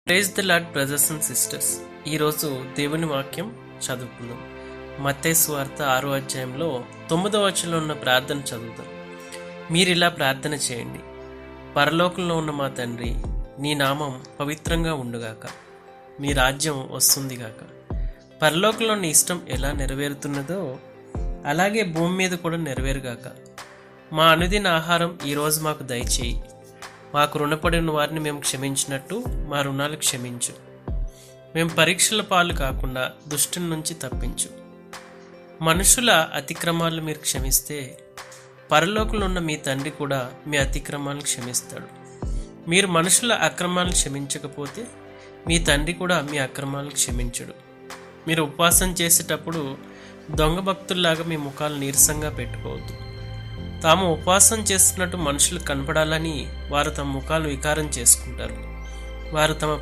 Praise the lord brothers and sisters. ఈరోజు దేవుని వాక్యం చదువుకుందాం. మత్తయి సువార్త 6వ అధ్యాయంలో 9వ వచనంలో ఉన్న ప్రార్థన చదువుదాం. మీరిలా ప్రార్థన చేయండి: పరలోకంలో ఉన్న మా తండ్రి, నీ నామం పవిత్రంగా ఉండుగాక, మీ రాజ్యం వస్తుందిగాక. పరలోకంలో నీ ఇష్టం ఎలా నెరవేరుతున్నదో అలాగే భూమి మీద కూడా నెరవేరుగాక. మా అనుదిన ఆహారం ఈరోజు మాకు దయచేయి. మాకు రుణపడి ఉన్న వారిని మేము క్షమించినట్టు మా రుణాలు క్షమించు. మేము పరీక్షల పాలు కాకుండా దుష్టుని నుంచి తప్పించు. మనుషుల అతిక్రమాలు మీరు క్షమిస్తే పరలోకంలో ఉన్న మీ తండ్రి కూడా మీ అతిక్రమాలను క్షమిస్తాడు. మీరు మనుషుల అక్రమాలను క్షమించకపోతే మీ తండ్రి కూడా మీ అక్రమాలను క్షమించడు. మీరు ఉపవాసం చేసేటప్పుడు దొంగ భక్తుల్లాగా మీ ముఖాలు నీరసంగా పెట్టుకోవద్దు. తాము ఉపవాసం చేస్తున్నట్టు మనుషులు కనపడాలని వారు తమ ముఖాలు వికారం చేసుకుంటారు. వారు తమ